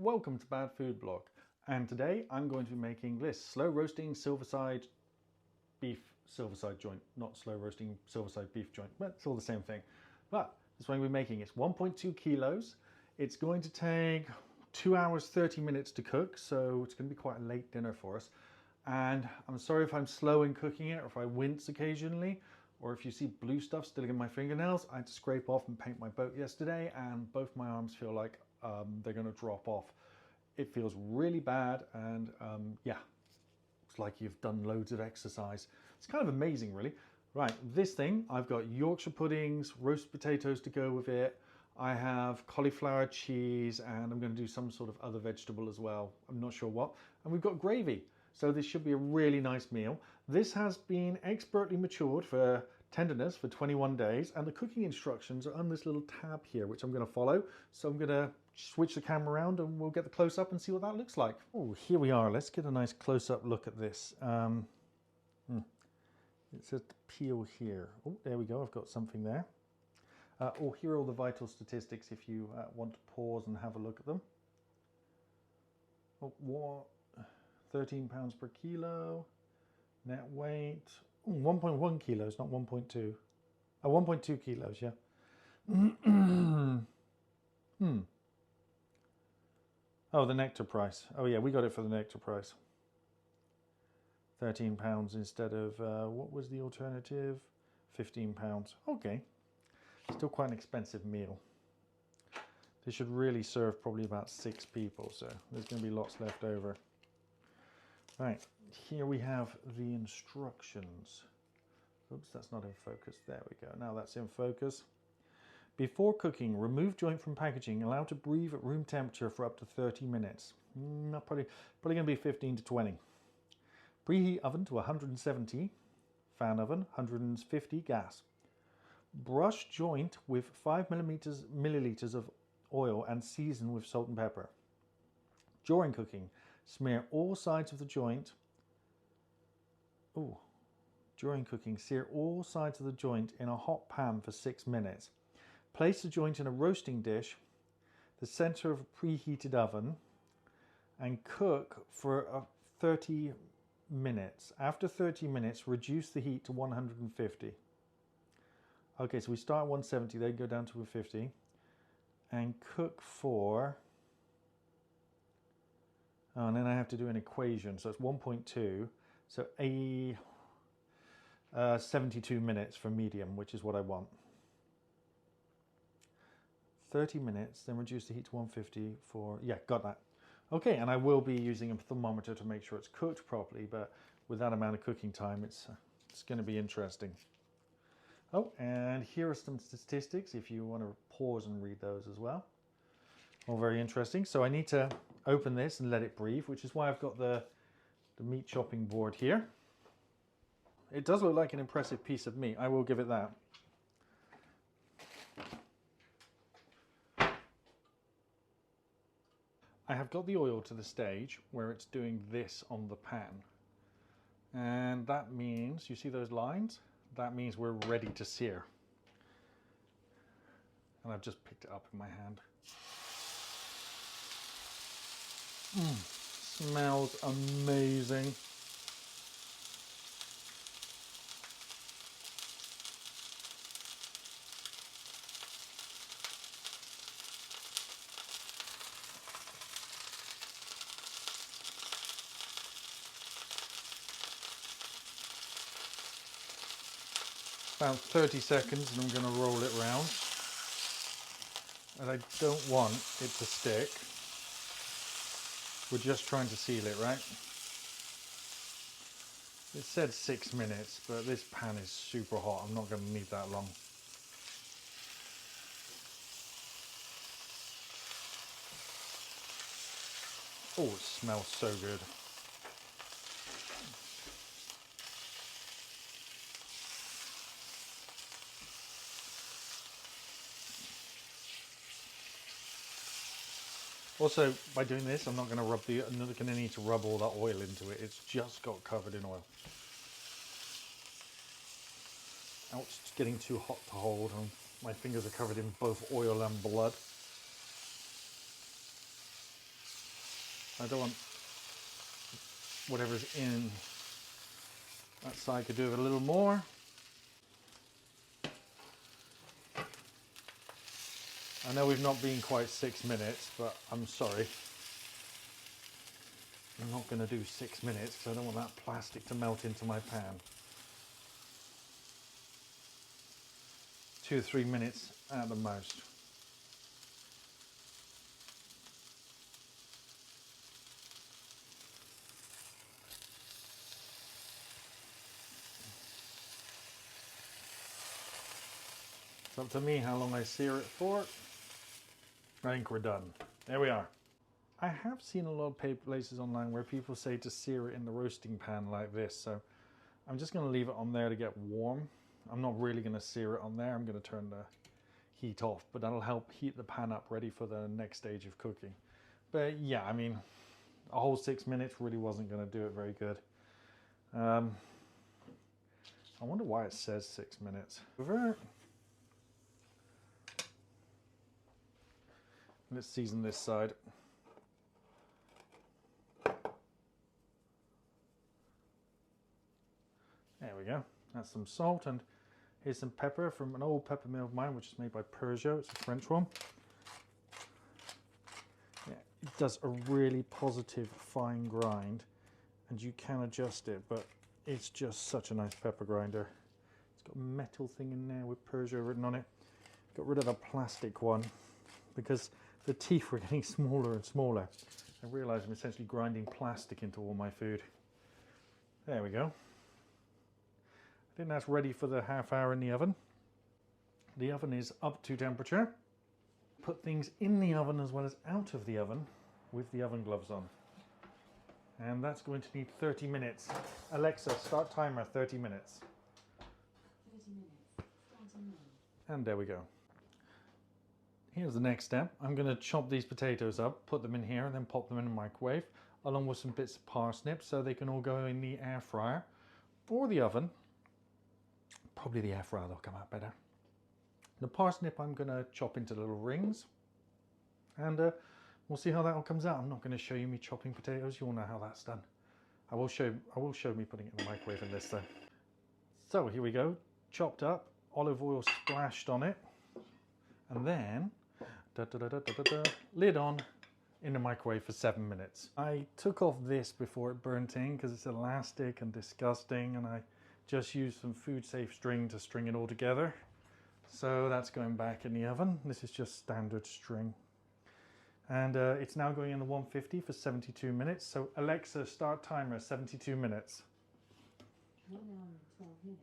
Welcome to Bad Food Blog, and today I'm going to be making this slow roasting Silverside beef Silverside joint, not slow roasting Silverside beef joint, but it's all the same thing. But this one we're making is 1.2 kilos. It's going to take 2 hours 30 minutes to cook, so it's going to be quite a late dinner for us. And I'm sorry if I'm slow in cooking it, or if I wince occasionally, or if you see blue stuff still in my fingernails. I had to scrape off and paint my boat yesterday, and both my arms feel like they're going to drop off. It feels really bad, and yeah, it's like you've done loads of exercise. It's kind of amazing, really. Right, this thing, I've got Yorkshire puddings, roast potatoes to go with it. I have cauliflower cheese, and I'm going to do some sort of other vegetable as well. I'm not sure what. And we've got gravy. So this should be a really nice meal. This has been expertly matured for tenderness for 21 days, and the cooking instructions are on this little tab here, which I'm going to follow. So I'm going to switch the camera around and we'll get the close-up and see what that looks like. Oh, here we are. Let's get a nice close-up look at this. It says to peel here. Oh, there we go. I've got something there. Oh, here are all the vital statistics if you want to pause and have a look at them. Oh, what? 13 pounds per kilo. Net weight. 1.1 kilos, not 1.2. 1.2 kilos, yeah. Oh, the nectar price. Oh yeah, we got it for the nectar price. 13 pounds instead of, what was the alternative? 15 pounds. Okay. Still quite an expensive meal. This should really serve probably about 6 people, so there's going to be lots left over. Right, here we have the instructions. Oops, that's not in focus. There we go. Now that's in focus. Before cooking, remove joint from packaging. Allow to breathe at room temperature for up to 30 minutes. Probably going to be 15 to 20. Preheat oven to 170. Fan oven, 150 gas. Brush joint with 5 milliliters of oil and season with salt and pepper. During cooking, smear all sides of the joint. During cooking, sear all sides of the joint in a hot pan for 6 minutes. Place the joint in a roasting dish, the center of a preheated oven, and cook for 30 minutes. After 30 minutes, reduce the heat to 150. Okay, so we start at 170, then go down to 50, and cook for... Oh, and then I have to do an equation, so it's 1.2, so 72 minutes for medium, which is what I want. 30 minutes, then reduce the heat to 150 for, yeah, got that. Okay, and I will be using a thermometer to make sure it's cooked properly, but with that amount of cooking time, it's going to be interesting. Oh, and here are some statistics if you want to pause and read those as well. All very interesting. So I need to open this and let it breathe, which is why I've got the meat chopping board here. It does look like an impressive piece of meat, I will give it that. I have got the oil to the stage where it's doing this on the pan. And that means, you see those lines? That means we're ready to sear. And I've just picked it up in my hand. Smells amazing. About 30 seconds and I'm going to roll it round. And I don't want it to stick. We're just trying to seal it, right? It said 6 minutes, but this pan is super hot. I'm not going to need that long. Oh, it smells so good. Also, by doing this, I'm not going to need to rub all that oil into it. It's just got covered in oil. Ouch, it's getting too hot to hold, and my fingers are covered in both oil and blood. I don't want whatever's in that side, could do it a little more. I know we've not been quite 6 minutes, but I'm sorry. I'm not going to do 6 minutes because I don't want that plastic to melt into my pan. 2 or 3 minutes at the most. It's up to me how long I sear it for. I think we're done. There we are. I have seen a lot of places online where people say to sear it in the roasting pan like this, so I'm just going to leave it on there to get warm. I'm not really going to sear it on there. I'm going to turn the heat off, but that'll help heat the pan up ready for the next stage of cooking. But yeah, I mean, a whole 6 minutes really wasn't going to do it very good. I wonder why it says 6 minutes. Let's season this side. There we go. That's some salt, and here's some pepper from an old pepper mill of mine, which is made by Peugeot. It's a French one. Yeah, it does a really positive fine grind, and you can adjust it, but it's just such a nice pepper grinder. It's got a metal thing in there with Peugeot written on it. Got rid of the plastic one because the teeth were getting smaller and smaller. I realised I'm essentially grinding plastic into all my food. There we go. I think that's ready for the half hour in the oven. The oven is up to temperature. Put things in the oven as well as out of the oven with the oven gloves on. And that's going to need 30 minutes. Alexa, start timer, 30 minutes. 30 minutes, starting now. And there we go. Here's the next step. I'm going to chop these potatoes up, put them in here, and then pop them in the microwave, along with some bits of parsnip, so they can all go in the air fryer or the oven. Probably the air fryer, they'll come out better. The parsnip I'm going to chop into little rings, and we'll see how that all comes out. I'm not going to show you me chopping potatoes. You all know how that's done. I will show me putting it in the microwave in this though. So here we go, chopped up, olive oil splashed on it, and then lid on in the microwave for 7 minutes. I took off this before it burnt in because it's elastic and disgusting, and I just used some food safe string to string it all together. So that's going back in the oven. This is just standard string. And it's now going in the 150 for 72 minutes. So Alexa, start timer, 72 minutes. 1 hour and 12 minutes,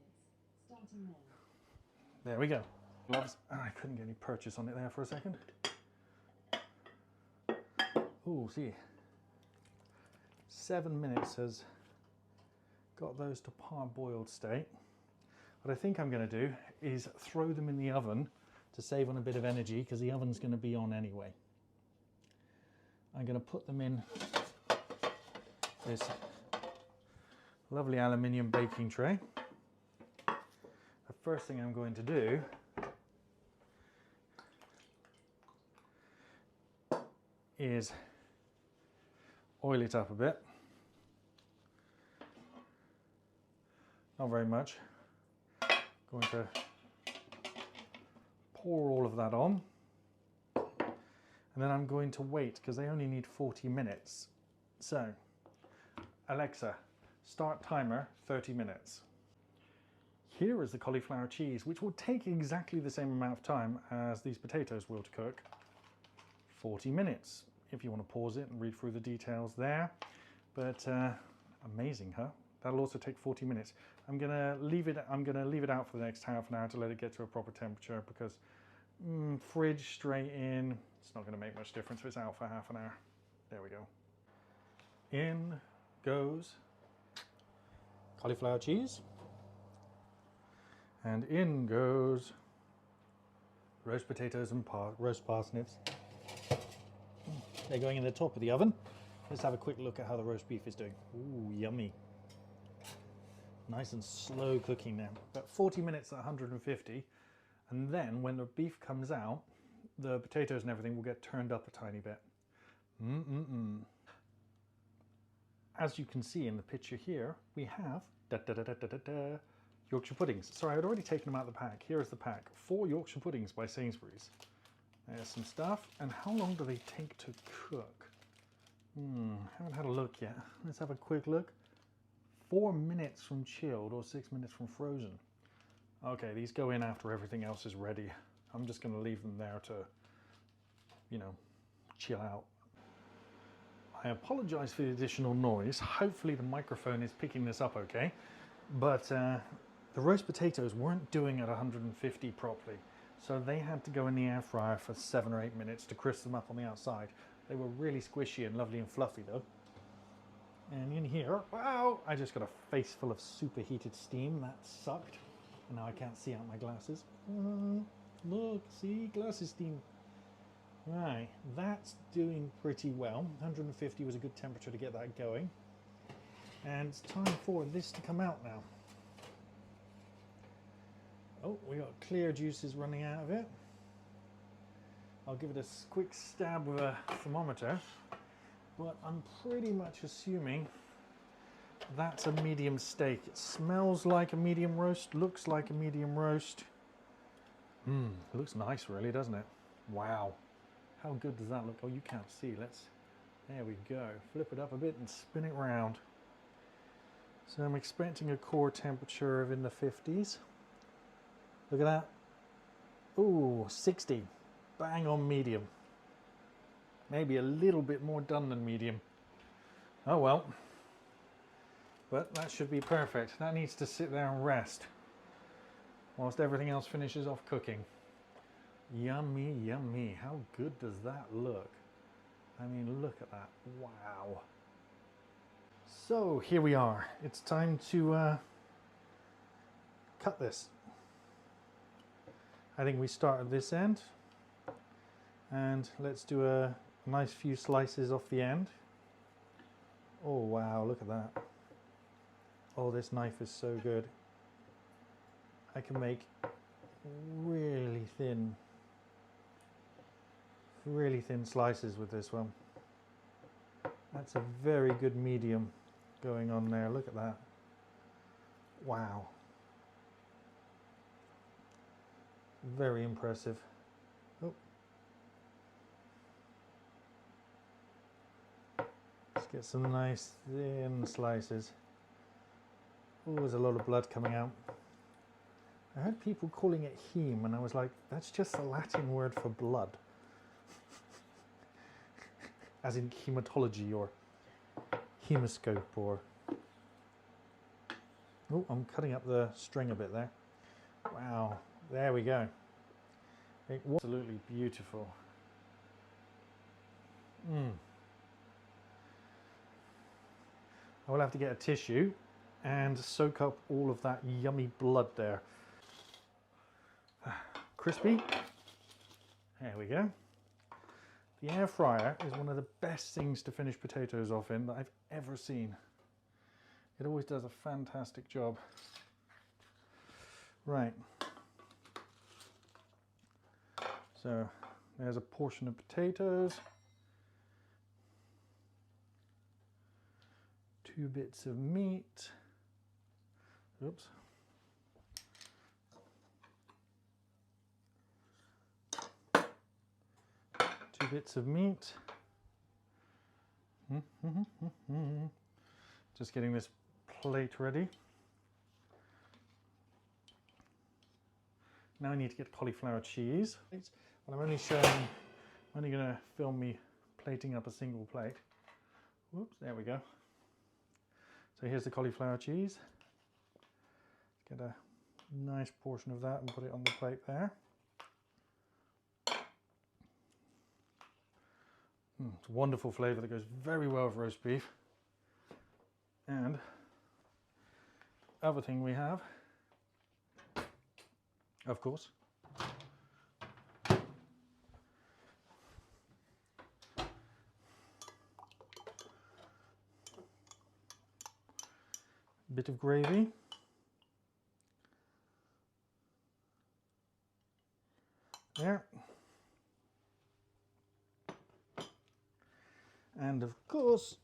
starting now. There we go. Gloves. Oh, I couldn't get any purchase on it there for a second. Oh, see. 7 minutes has got those to parboiled state. What I think I'm going to do is throw them in the oven to save on a bit of energy because the oven's going to be on anyway. I'm going to put them in this lovely aluminium baking tray. The first thing I'm going to do is oil it up a bit. Not very much. Going to pour all of that on. And then I'm going to wait because they only need 40 minutes. So, Alexa, start timer, 30 minutes. Here is the cauliflower cheese, which will take exactly the same amount of time as these potatoes will to cook. 40 minutes, if you want to pause it and read through the details there. But amazing, huh? That'll also take 40 minutes. I'm gonna leave it out for the next half an hour to let it get to a proper temperature because fridge straight in, it's not gonna make much difference if it's out for half an hour. There we go. In goes cauliflower cheese. And in goes roast potatoes and roast parsnips. They're going in the top of the oven. Let's have a quick look at how the roast beef is doing. Ooh, yummy. Nice and slow cooking now. About 40 minutes at 150. And then when the beef comes out, the potatoes and everything will get turned up a tiny bit. as you can see in the picture here, we have Yorkshire puddings. Sorry, I'd already taken them out of the pack. Here is the pack. 4 Yorkshire puddings by Sainsbury's. There's some stuff. And how long do they take to cook? Haven't had a look yet. Let's have a quick look. 4 minutes from chilled or 6 minutes from frozen. Okay, these go in after everything else is ready. I'm just going to leave them there to, you know, chill out. I apologize for the additional noise. Hopefully the microphone is picking this up okay. But the roast potatoes weren't doing at 150 properly. So they had to go in the air fryer for 7 or 8 minutes to crisp them up on the outside. They were really squishy and lovely and fluffy though. And in here, wow, I just got a face full of superheated steam. That sucked. And now I can't see out my glasses. Look, see, glasses steam. Right, that's doing pretty well. 150 was a good temperature to get that going. And it's time for this to come out now. Oh, we got clear juices running out of it. I'll give it a quick stab with a thermometer, but I'm pretty much assuming that's a medium steak. It smells like a medium roast, looks like a medium roast. It looks nice really, doesn't it? Wow. How good does that look? Oh, you can't see. There we go. Flip it up a bit and spin it round. So I'm expecting a core temperature of in the 50s. Look at that. Ooh, 60. Bang on medium. Maybe a little bit more done than medium. Oh well. But that should be perfect. That needs to sit there and rest whilst everything else finishes off cooking. Yummy, yummy. How good does that look? I mean, look at that. Wow. So here we are. It's time to cut this. I think we start at this end. And let's do a nice few slices off the end. Oh wow, look at that. Oh, this knife is so good. I can make really thin slices with this one. That's a very good medium going on there. Look at that. Wow. Very impressive. Oh. Let's get some nice thin slices. Oh, there's a lot of blood coming out. I heard people calling it heme, and I was like, that's just the Latin word for blood. As in hematology or hemoscope or... Oh, I'm cutting up the string a bit there. Wow, there we go. It was absolutely beautiful. I will have to get a tissue and soak up all of that yummy blood there. Crispy. There we go. The air fryer is one of the best things to finish potatoes off in that I've ever seen. It always does a fantastic job. Right. So there's a portion of potatoes. 2 bits of meat. Oops. 2 bits of meat. Just getting this plate ready. Now I need to get cauliflower cheese. But I'm only going to film me plating up a single plate. Whoops, there we go. So here's the cauliflower cheese. Get a nice portion of that and put it on the plate there. It's a wonderful flavour that goes very well with roast beef. And other thing we have, of course, a bit of gravy. There. And of course,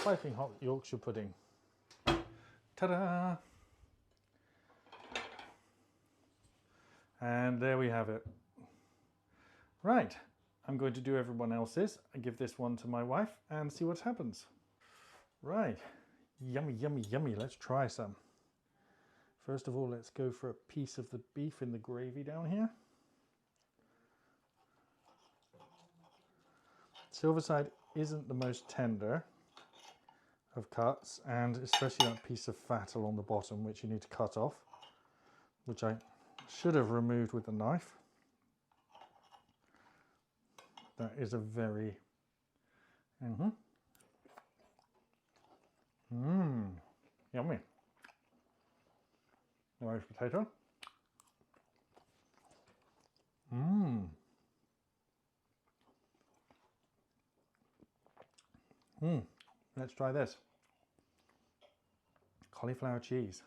piping hot Yorkshire pudding. Ta-da! And there we have it. Right, I'm going to do everyone else's. I give this one to my wife and see what happens. Right, yummy, yummy, yummy. Let's try some. First of all, let's go for a piece of the beef in the gravy down here. Silverside isn't the most tender of cuts, and especially that piece of fat along the bottom, which you need to cut off, which I should have removed with the knife. That is a very yummy. Nice potato. Let's try this. Cauliflower cheese.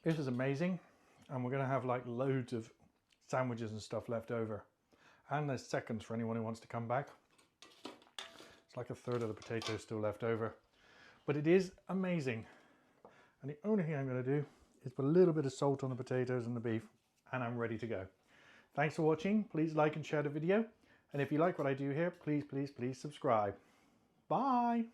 This is amazing, and we're going to have like loads of sandwiches and stuff left over. And there's seconds for anyone who wants to come back. It's like a third of the potatoes still left over. But it is amazing. And the only thing I'm going to do is put a little bit of salt on the potatoes and the beef, and I'm ready to go. Thanks for watching. Please like and share the video. And if you like what I do here, please, please, please subscribe. Bye.